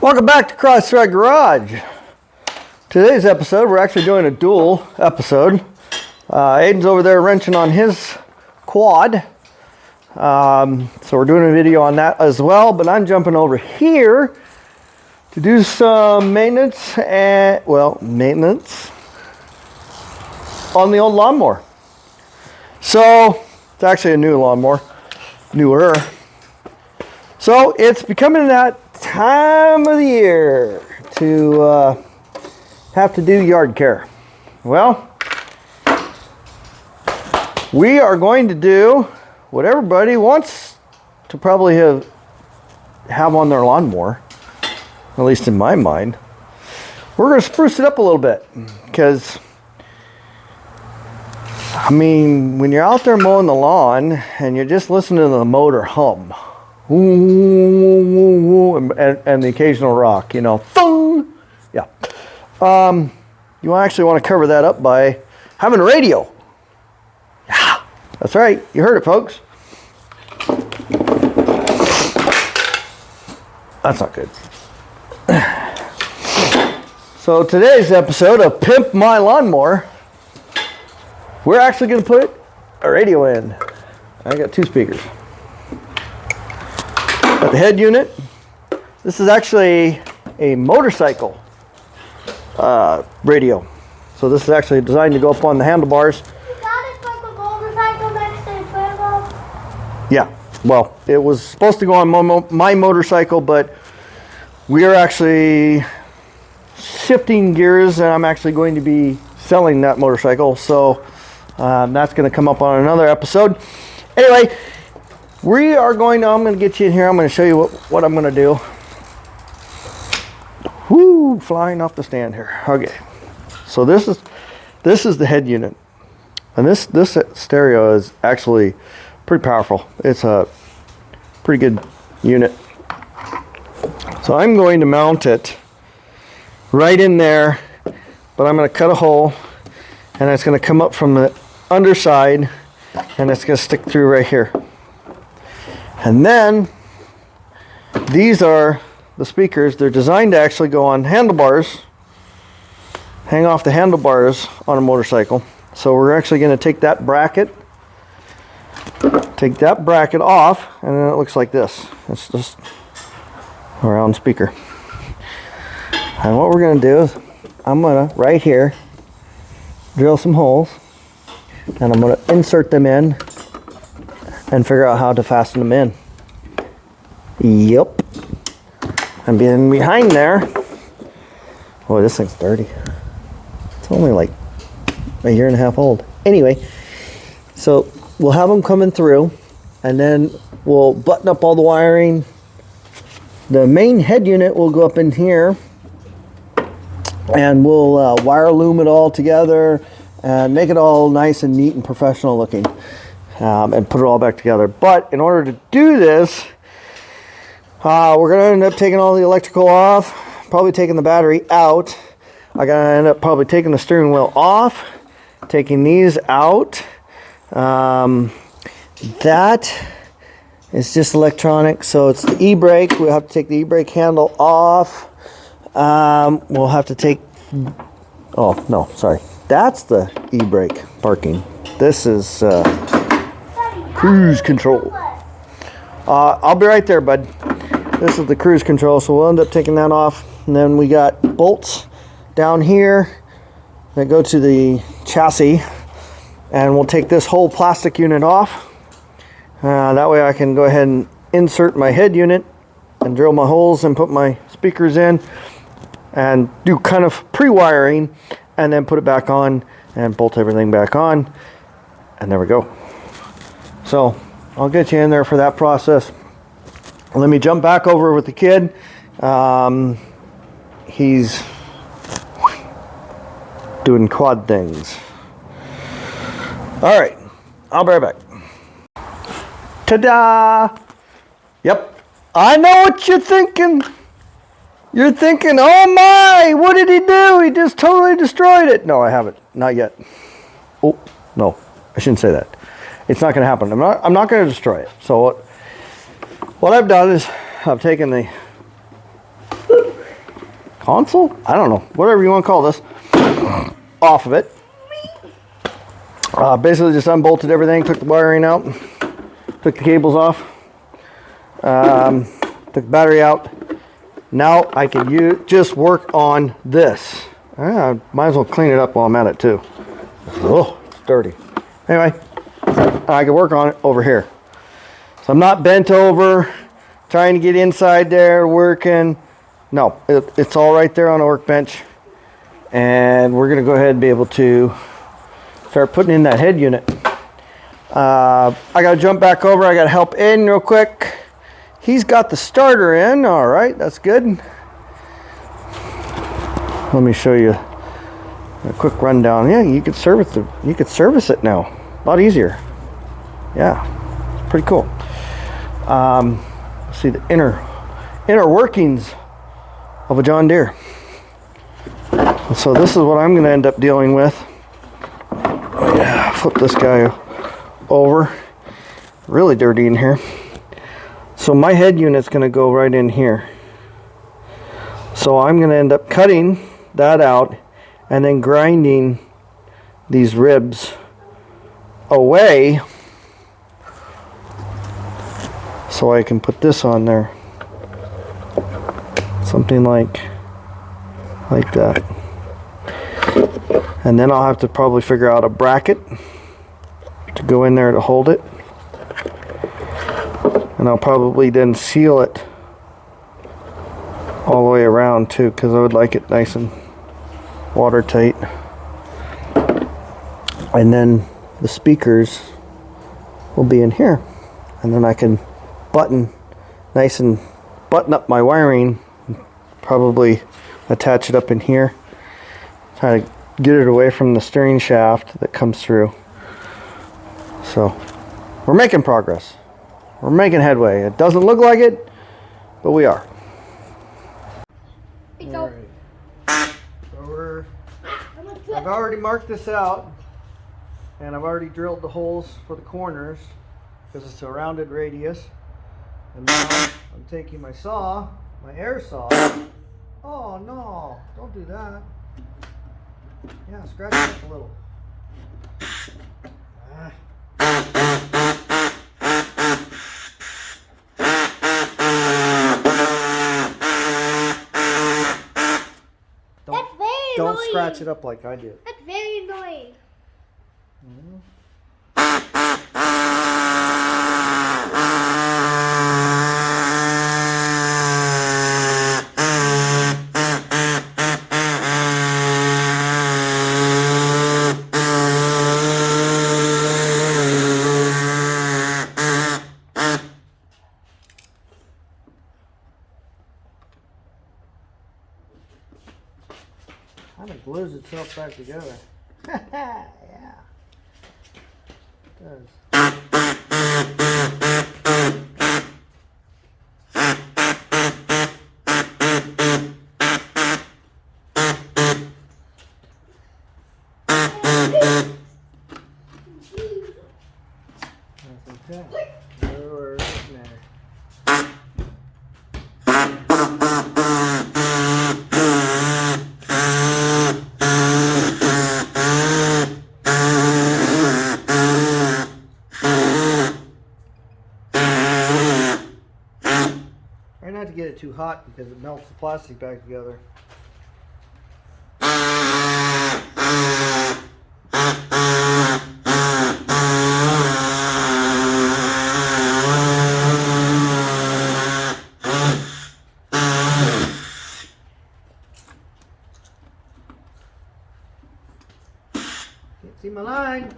Welcome back to Crossthread Garage. Today's episode, we're actually doing a dual episode. Aiden's over there wrenching on his quad. So we're doing a video on that as well, but I'm jumping over here to do some maintenance on the old lawnmower. So it's actually a new lawnmower, newer. So it's becoming that time of the year to have to do yard care. Well, we are going to do what everybody wants to probably have on their lawnmower, at least in my mind. We're going to spruce it up a little bit because, I mean, when you're out there mowing the lawn and you're just listening to the motor hum, and the occasional rock, you know, thung, yeah. You actually want to cover that up by having a radio. Yeah, that's right. You heard it, folks. That's not good. So today's episode of Pimp My Lawnmower, we're actually going to put a radio in. I got 2 speakers. Got the head unit. This is actually a motorcycle radio. So this is actually designed to go up on the handlebars. Yeah, well, it was supposed to go on my motorcycle, but we are actually shifting gears, and I'm actually going to be selling that motorcycle. So that's going to come up on another episode. Anyway, I'm going to get you in here. I'm going to show you what I'm going to do. Whoo, flying off the stand here. Okay, so this is the head unit, and this stereo is actually pretty powerful. It's a pretty good unit. So I'm going to mount it right in there, but I'm going to cut a hole, and it's going to come up from the underside, and it's going to stick through right here. And then these are the speakers. They're designed to actually go on handlebars, hang off the handlebars on a motorcycle. So we're actually going to take that bracket off, and then it looks like this. It's just a round speaker. And what we're going to do is I'm going to, right here, drill some holes, and I'm going to insert them in and figure out how to fasten them in. Yep. And being behind there, oh, this thing's dirty. It's only like a year and a half old. Anyway, so we'll have them coming through, and then we'll button up all the wiring. The main head unit will go up in here, and we'll wire loom it all together and make it all nice and neat and professional looking. And put it all back together. But in order to do this, we're going to end up taking all the electrical off, probably taking the battery out. I'm going to end up probably taking the steering wheel off, taking these out. That is just electronic, so it's the e-brake. We'll have to take the e-brake handle off. We'll have to take, oh no, sorry. That's the e-brake parking. This is cruise control. I'll be right there, bud. This is the cruise control, so we'll end up taking that off. And then we got bolts down here that go to the chassis, and we'll take this whole plastic unit off. That way I can go ahead and insert my head unit and drill my holes and put my speakers in and do kind of pre-wiring, and then put it back on and bolt everything back on, and there we go. So I'll get you in there for that process. Let me jump back over with the kid. He's doing quad things. All right, I'll be right back. Ta-da! Yep, I know what you're thinking. You're thinking, oh my, what did he do? He just totally destroyed it. No, I haven't, not yet. Oh, no, I shouldn't say that. It's not going to happen. I'm not going to destroy it. So what I've done is I've taken the console? I don't know. Whatever you want to call this. Off of it. Basically just unbolted everything, took the wiring out, took the cables off, took the battery out. Now I can just work on this. Might as well clean it up while I'm at it too. Oh, it's dirty. Anyway, I can work on it over here. So I'm not bent over, trying to get inside there, working. No, it's all right there on a workbench. And we're going to go ahead and be able to start putting in that head unit. I got to jump back over. I got to help in real quick. He's got the starter in. All right, that's good. Let me show you a quick rundown. Yeah, you could service it. You could service it now. A lot easier. Yeah, it's pretty cool. See the inner workings of a John Deere. So this is what I'm going to end up dealing with. Yeah, flip this guy over. Really dirty in here. So my head unit's going to go right in here. So I'm going to end up cutting that out and then grinding these ribs away so I can put this on there. Something like that. And then I'll have to probably figure out a bracket to go in there to hold it. And I'll probably then seal it all the way around too, because I would like it nice and watertight. And then the speakers will be in here. And then I can button up my wiring, probably attach it up in here. Try to get it away from the steering shaft that comes through. So we're making progress. We're making headway. It doesn't look like it, but we are. All right. So I've already marked this out, and I've already drilled the holes for the corners because it's a rounded radius. And now I'm taking my saw, my air saw. Oh no, don't do that. Yeah, scratch it up a little. Don't scratch it up like I did. That's very annoying. Mm-hmm. Kind of glues itself back together. Yeah. It does. That's okay. We're getting there. Try not to get it too hot because it melts the plastic back together. Can't see my line.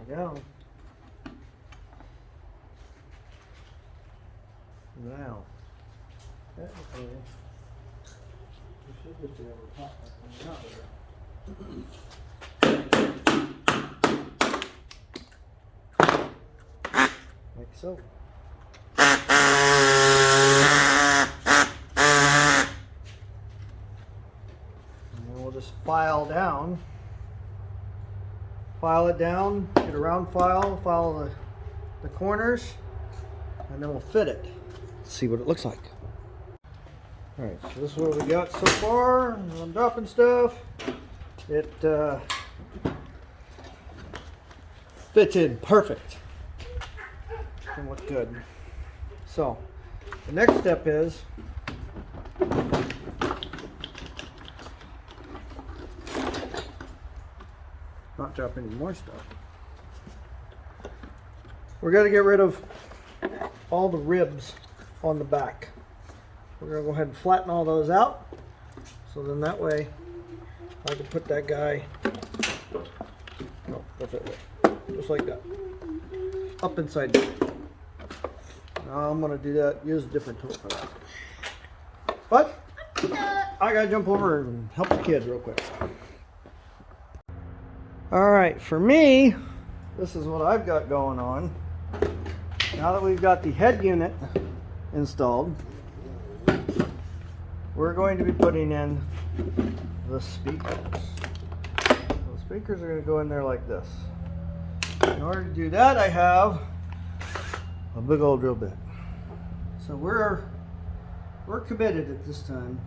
Go. Now, technically, we should just be able to pop that thing out there. Like so. file down. File it down, get a round file, file the corners, and then we'll fit it. Let's see what it looks like. Alright, so this is what we got so far. I'm dropping stuff. It fits in perfect. And look good. So, the next step is not drop any more stuff. We're going to get rid of all the ribs on the back. We're going to go ahead and flatten all those out, so then that way I can put that guy, no, that's it, just like that, up inside there. Now I'm going to do that, use a different tool for that. But I got to jump over and help the kid real quick. Alright, for me, this is what I've got going on. Now that we've got the head unit installed, we're going to be putting in the speakers. The speakers are going to go in there like this. In order to do that, I have a big old drill bit. So we're committed at this time.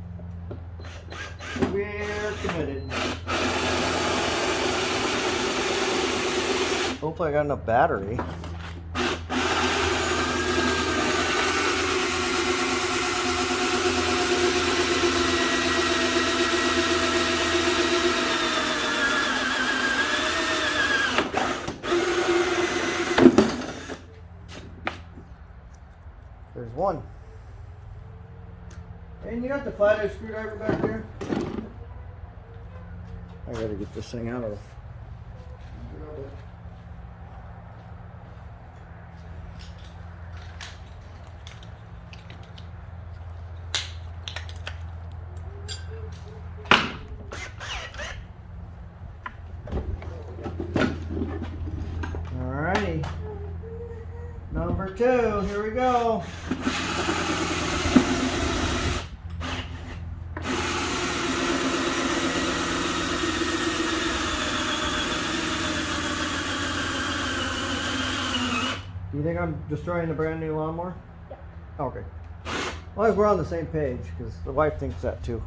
We're committed. Hopefully I got enough battery. There's one. And you got the flathead screwdriver back there? I gotta get this thing out of. Alrighty. Number 2, here we go. Do you think I'm destroying a brand new lawnmower? Yeah. Okay. Well, as we're on the same page, because the wife thinks that too.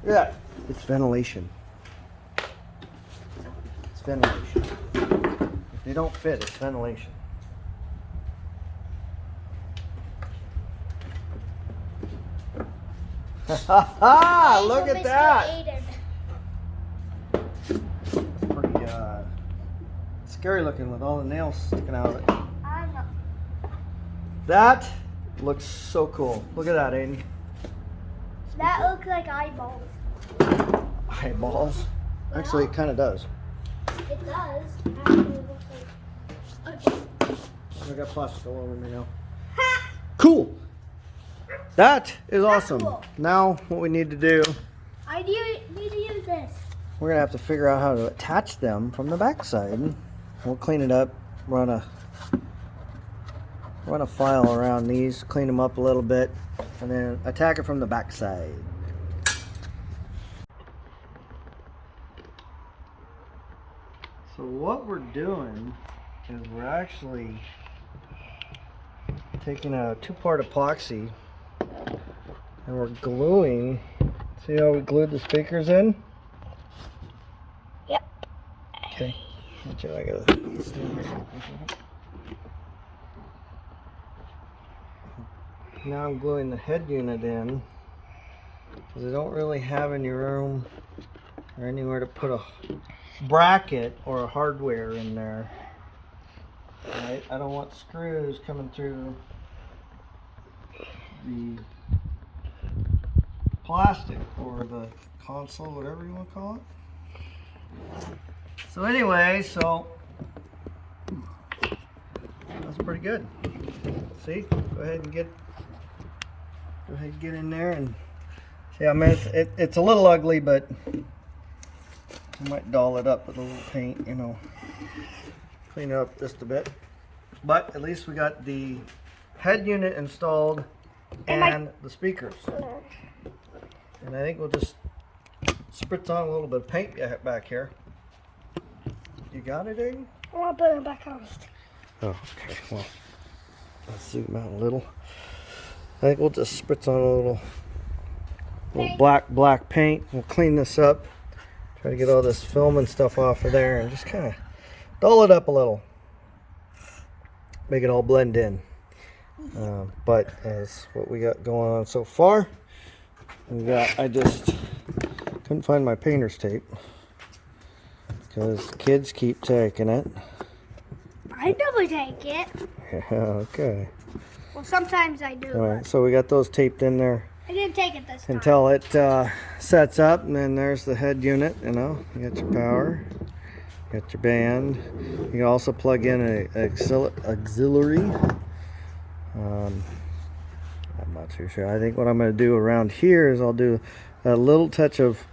Look at that. It's ventilation. It's ventilation. If they don't fit, it's ventilation. Ha ha! Look at that! It's pretty scary looking with all the nails sticking out of it. I know. That looks so cool. Look at that, Aiden. That looks like eyeballs. Eyeballs? Actually, it kind of does. It does. Actually, it looks like. Okay. I got plastic all over me now. Cool! That is awesome. Cool. Now, what we need to do, I need to use this. we're going to have to figure out how to attach them from the back side. We'll clean it up, run a file around these, clean them up a little bit, and then attack it from the back side. So what we're doing is we're actually taking a 2-part epoxy and we're gluing. See how we glued the speakers in? Yep. Okay. I gotta. Now I'm gluing the head unit in because I don't really have any room or anywhere to put a bracket or a hardware in there. Right? I don't want screws coming through the plastic or the console, whatever you want to call it. So anyway, so that's pretty good. See, go ahead and get in there and see. I mean, it's a little ugly, but I might doll it up with a little paint, you know, clean it up just a bit. But at least we got the head unit installed and the speakers. And I think we'll just spritz on a little bit of paint back here. You got it, Aiden? I want to put it back on. Oh, okay. Well, let's zoom out a little. I think we'll just spritz on a little black paint. We'll clean this up. Try to get all this film and stuff off of there and just kind of dull it up a little. Make it all blend in. But as what we got going on so far, I just couldn't find my painter's tape because kids keep taking it. I never take it. Yeah, okay. Well, sometimes I do. All right, so we got those taped in there I didn't take it this time. until it sets up, and then there's the head unit. You know, you got your power, you got your band. You can also plug in an auxiliary. I'm not too sure. I think what I'm going to do around here is I'll do a little touch of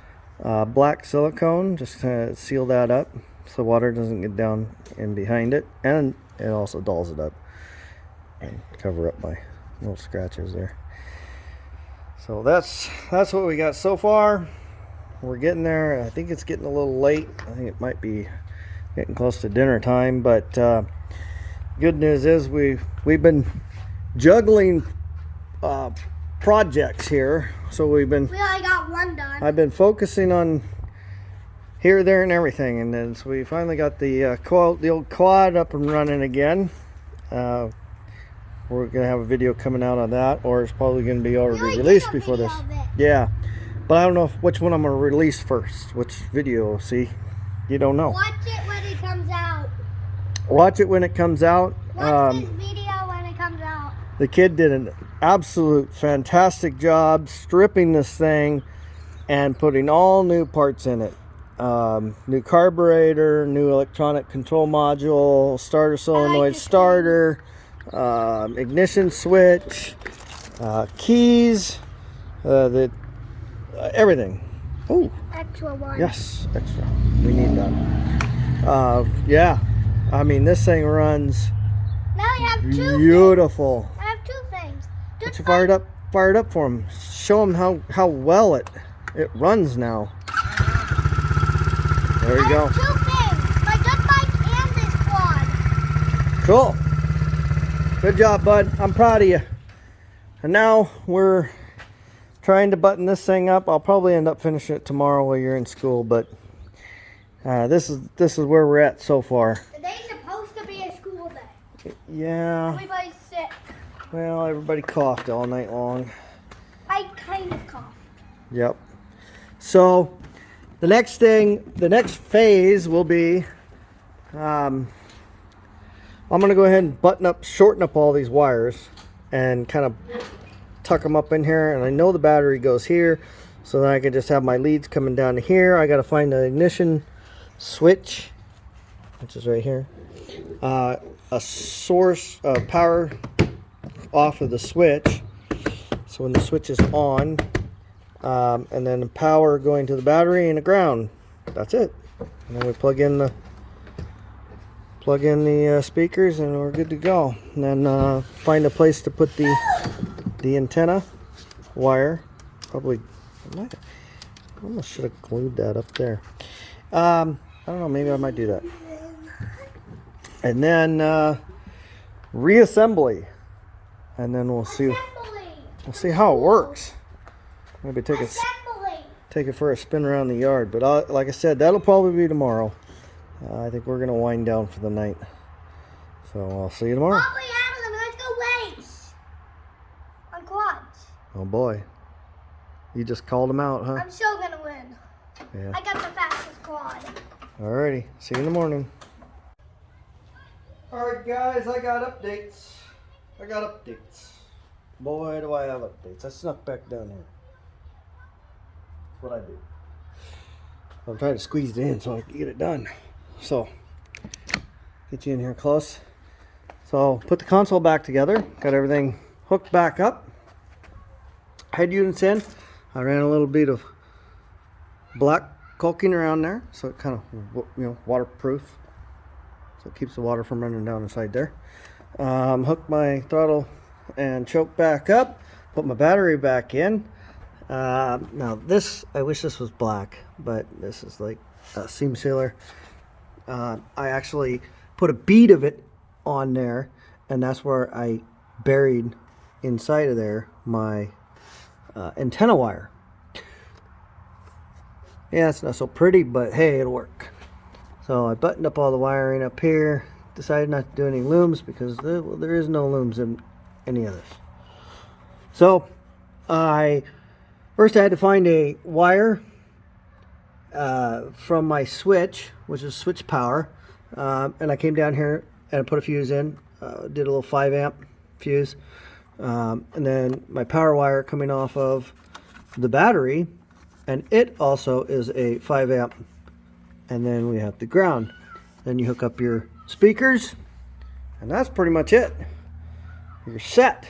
black silicone, just to seal that up so water doesn't get down in behind it, and it also dulls it up and cover up my little scratches there. So that's what we got so far. We're getting there. I think it's getting a little late. I think it might be getting close to dinner time, but good news is we've been juggling projects here. So we only got one done. I've been focusing on here, there, and everything, and then so we finally got the old quad up and running again. We're gonna have a video coming out on that, or it's probably gonna be already released before this. Yeah, but I don't know which one I'm gonna release first. Which video? See, you don't know. Watch it when it comes out. Watch it when it comes out. Watch this video when it comes out. The kid did an absolute fantastic job stripping this thing and putting all new parts in it. New carburetor, new electronic control module, starter solenoid starter, ignition switch, keys, everything. Oh, Extra one. yes, extra. We need that. Yeah, I mean this thing runs Now I have two. beautiful. I have two things. But you fired up for him. Show him how well it runs now. There you go. I have two things. My dirt bike and this quad. Cool. Good job, bud. I'm proud of you. And now we're trying to button this thing up. I'll probably end up finishing it tomorrow while you're in school, but this is where we're at so far. Today's supposed to be a school day. Yeah. Everybody's sick. Well, everybody coughed all night long. I kind of coughed. Yep. So the next phase will be, I'm going to go ahead and shorten up all these wires and kind of tuck them up in here. And I know the battery goes here, so then I can just have my leads coming down to here. I got to find the ignition switch, which is right here. A source of power off of the switch. So when the switch is on, and then the power going to the battery and the ground. That's it. And then we plug in the speakers, and we're good to go. And then find a place to put the antenna wire. Probably, I almost should have glued that up there. I don't know. Maybe I might do that. And then reassembly, and then we'll see how it works. Maybe take it for a spin around the yard. But like I said, that'll probably be tomorrow. I think we're gonna wind down for the night. So I'll see you tomorrow. Let's go race on quads. Oh boy, you just called them out, huh? I'm still gonna win. Yeah. I got the fastest quad. Alrighty, see you in the morning. Alright guys, I got updates. Boy, do I have updates. I snuck back down here. That's what I do. I'm trying to squeeze it in so I can get it done. So, get you in here close. So, put the console back together. Got everything hooked back up. Head units in. I ran a little bit of black caulking around there, so it kind of, waterproof. so it keeps the water from running down inside there. Hook my throttle and choke back up, put my battery back in. Now this, I wish this was black, but this is like a seam sealer. I actually put a bead of it on there, and that's where I buried inside of there my antenna wire. Yeah, it's not so pretty, but hey, it'll work. So I buttoned up all the wiring up here, decided not to do any looms because there is no looms in any of this. So first I had to find a wire from my switch, which is switch power, and I came down here and I put a fuse in, did a little 5 amp fuse, and then my power wire coming off of the battery, and it also is a 5 amp, and then we have the ground. Then you hook up your speakers, and that's pretty much it. You're set.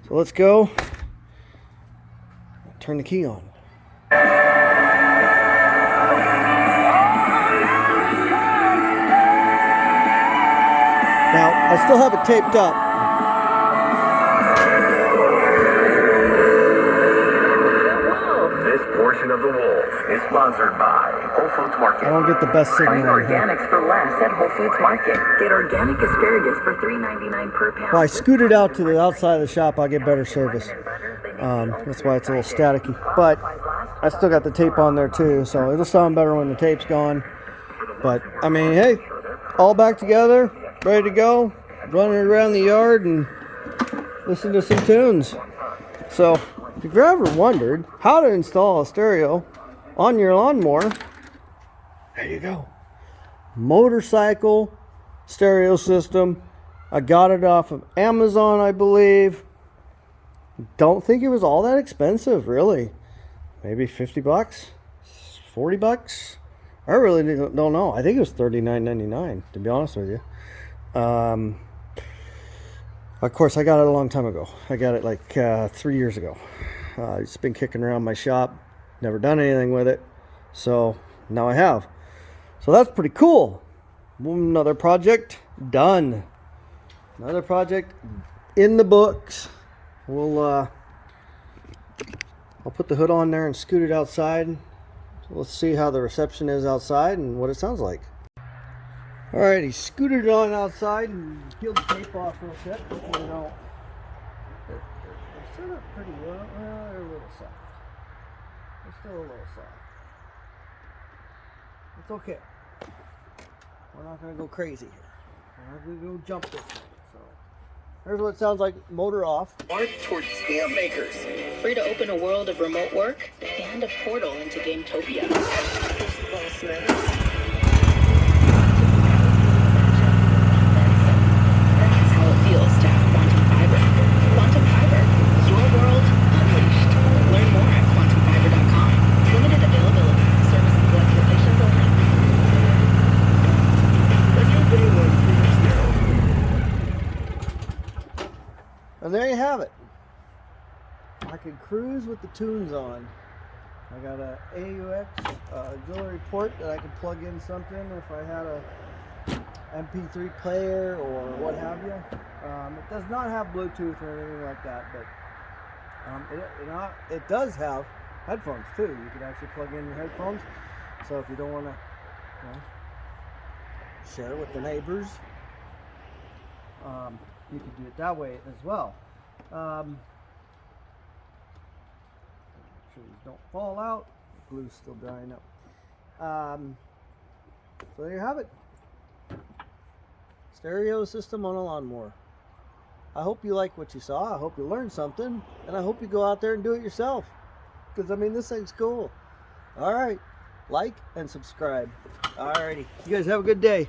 So let's go turn the key on. Now, I still have it taped up. This portion of The Wolf is sponsored by Whole Foods Market. I don't get the best signal. Find organics for less at Whole Foods Market. Get organic asparagus for $3.99 per pound. Well, I scooted out to the outside of the shop, I'll get better service. That's why it's a little staticky. But I still got the tape on there too, so it'll sound better when the tape's gone. But, I mean, hey, all back together, ready to go, running around the yard and listen to some tunes. So, if you've ever wondered how to install a stereo on your lawnmower, there you go. Motorcycle stereo system. I got it off of Amazon, I believe. Don't think it was all that expensive, really. Maybe 50 bucks, 40 bucks. I really don't know. I think it was $39.99, to be honest with you. Of course, I got it a long time ago. I got it like 3 years ago. It's been kicking around my shop. Never done anything with it. So now I have. So that's pretty cool. Another project done. Another project in the books. I'll put the hood on there and scoot it outside. So let's see how the reception is outside and what it sounds like. Alrighty, scooted it on outside and peeled the tape off real quick. You know, they're set up pretty well. Well, they're a little soft. They're still a little soft. It's okay. We're not going to go crazy here. We're not going to go jump this thing. So here's what it sounds like, motor off. Art towards scam makers. Free to open a world of remote work and a portal into Gametopia. False notes. That's how it feels to have quantum fiber. Quantum fiber, your world unleashed. Learn more at quantumfiber.com. Limited availability. Service and select locations only. And there you have it. I can cruise with the tunes on. I got a AUX auxiliary port that I can plug in something if I had a MP3 player or what have you. It does not have Bluetooth or anything like that, but it does have headphones too. You can actually plug in your headphones. So if you don't want to share it with the neighbors, you can do it that way as well. Make sure these don't fall out. The glue's still drying up. So there you have it. Stereo system on a lawnmower. I hope you like what you saw. I hope you learned something. And I hope you go out there and do it yourself. Because, I mean, this thing's cool. Alright. Like and subscribe. Alrighty. You guys have a good day.